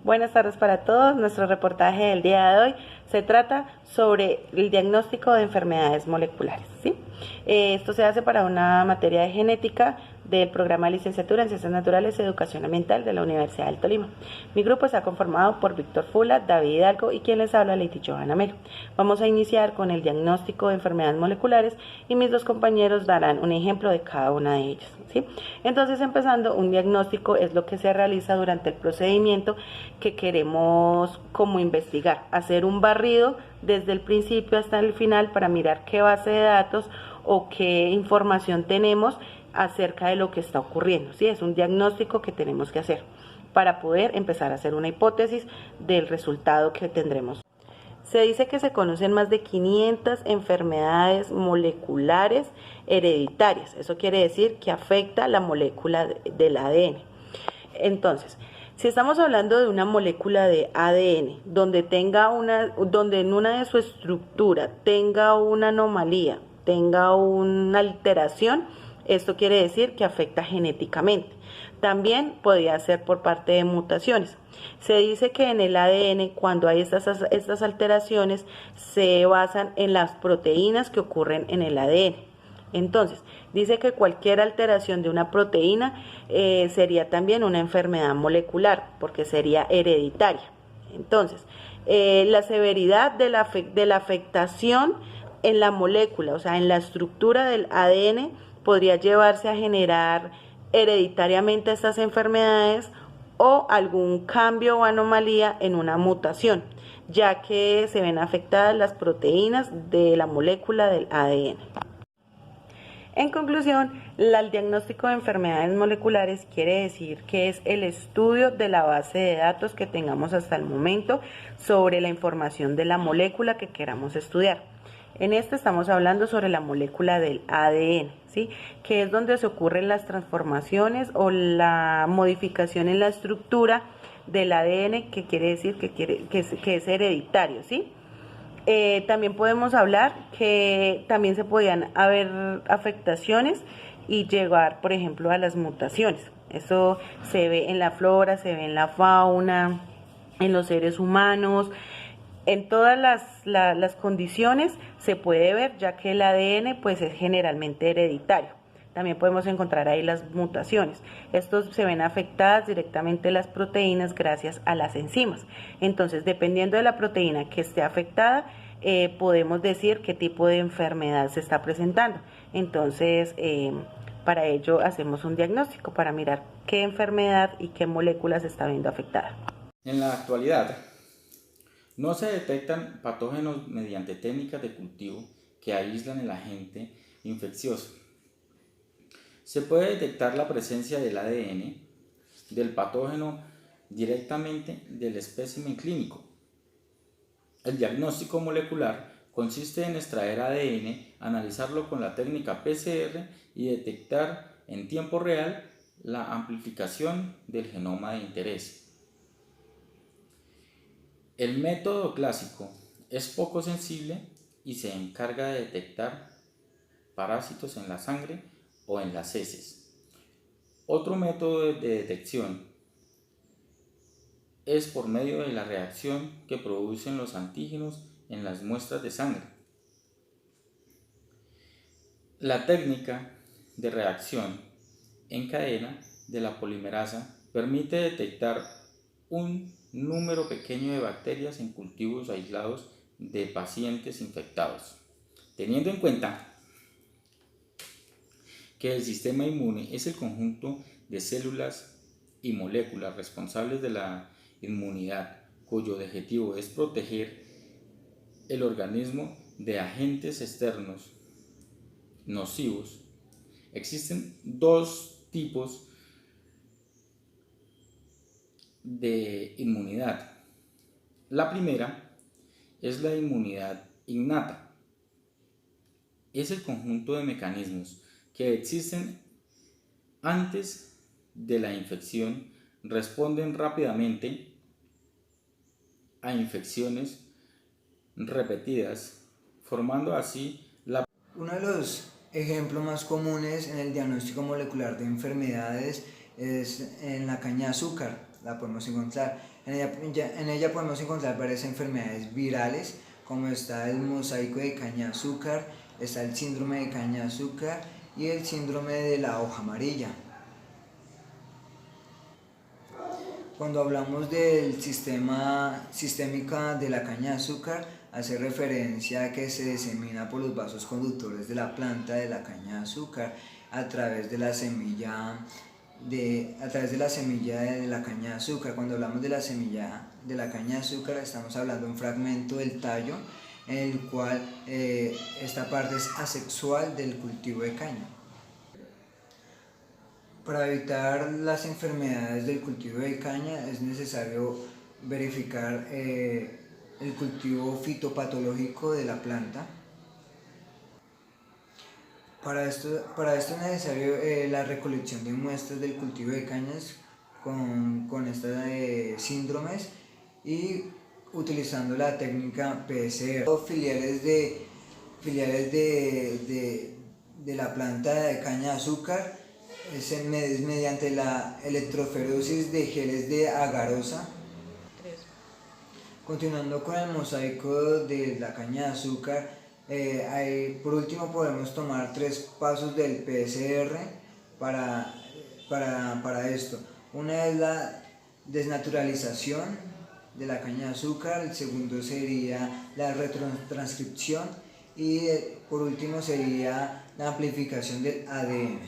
Buenas tardes para todos. Nuestro reportaje del día de hoy se trata sobre el diagnóstico de enfermedades moleculares, ¿sí? Esto se hace para una materia de genética del programa de licenciatura en Ciencias Naturales y Educación Ambiental de la Universidad del Tolima. Mi grupo está conformado por Víctor Fula, David Hidalgo y quien les habla, Lady Johanna Melo. Vamos a iniciar con el diagnóstico de enfermedades moleculares y mis dos compañeros darán un ejemplo de cada una de ellas, ¿sí? Entonces, empezando, un diagnóstico es lo que se realiza durante el procedimiento que queremos como investigar, hacer un barrido desde el principio hasta el final para mirar qué base de datos o qué información tenemos acerca de lo que está ocurriendo, ¿sí? Es un diagnóstico que tenemos que hacer para poder empezar a hacer una hipótesis del resultado que tendremos. Se dice que se conocen más de 500 enfermedades moleculares hereditarias. Eso quiere decir que afecta la molécula del ADN. Entonces, si estamos hablando de una molécula de ADN donde en una de su estructura tenga una anomalía, tenga una alteración, esto quiere decir que afecta genéticamente. También podría ser por parte de mutaciones. Se dice que en el ADN, cuando hay estas alteraciones, se basan en las proteínas que ocurren en el ADN. Entonces, dice que cualquier alteración de una proteína sería también una enfermedad molecular, porque sería hereditaria. Entonces, la severidad de la afectación en la molécula, o sea, en la estructura del ADN, podría llevarse a generar hereditariamente estas enfermedades o algún cambio o anomalía en una mutación, ya que se ven afectadas las proteínas de la molécula del ADN. En conclusión, el diagnóstico de enfermedades moleculares quiere decir que es el estudio de la base de datos que tengamos hasta el momento sobre la información de la molécula que queramos estudiar. En este estamos hablando sobre la molécula del ADN, ¿sí? Que es donde se ocurren las transformaciones o la modificación en la estructura del ADN, que quiere decir que es hereditario, ¿sí? También podemos hablar que también se podían haber afectaciones y llegar, por ejemplo, a las mutaciones. Eso se ve en la flora, se ve en la fauna, en los seres humanos. En todas las condiciones se puede ver, ya que el ADN pues es generalmente hereditario. También podemos encontrar ahí las mutaciones. Estos se ven afectadas directamente las proteínas gracias a las enzimas. Entonces, dependiendo de la proteína que esté afectada, podemos decir qué tipo de enfermedad se está presentando. Entonces, para ello hacemos un diagnóstico para mirar qué enfermedad y qué molécula se está viendo afectada. En la actualidad, no se detectan patógenos mediante técnicas de cultivo que aíslan el agente infeccioso. Se puede detectar la presencia del ADN del patógeno directamente del espécimen clínico. El diagnóstico molecular consiste en extraer ADN, analizarlo con la técnica PCR y detectar en tiempo real la amplificación del genoma de interés. El método clásico es poco sensible y se encarga de detectar parásitos en la sangre o en las heces. Otro método de detección es por medio de la reacción que producen los antígenos en las muestras de sangre. La técnica de reacción en cadena de la polimerasa permite detectar un número pequeño de bacterias en cultivos aislados de pacientes infectados. Teniendo en cuenta que el sistema inmune es el conjunto de células y moléculas responsables de la inmunidad, cuyo objetivo es proteger el organismo de agentes externos nocivos, existen dos tipos de inmunidad. La primera es la inmunidad innata. Es el conjunto de mecanismos que existen antes de la infección, responden rápidamente a infecciones repetidas, formando así la... Uno de los ejemplos más comunes en el diagnóstico molecular de enfermedades es en la caña de azúcar. la podemos encontrar. En ella podemos encontrar varias enfermedades virales, como está el mosaico de caña de azúcar, está el síndrome de caña de azúcar y el síndrome de la hoja amarilla. Cuando hablamos del sistémica de la caña de azúcar, hace referencia a que se disemina por los vasos conductores de la planta de la caña de azúcar a través de la semilla de la caña de azúcar. Cuando hablamos de la semilla de la caña de azúcar, estamos hablando de un fragmento del tallo en el cual esta parte es asexual del cultivo de caña. Para evitar las enfermedades del cultivo de caña es necesario verificar el cultivo fitopatológico de la planta. Para esto es necesario la recolección de muestras del cultivo de cañas con estas síndromes y utilizando la técnica PCR. Filiales de la planta de caña de azúcar es mediante la electroforesis de geles de agarosa. Continuando con el mosaico de la caña de azúcar, por último podemos tomar 3 pasos del PCR para esto. Una es la desnaturalización de la caña de azúcar, el segundo sería la retrotranscripción y por último sería la amplificación del ADN.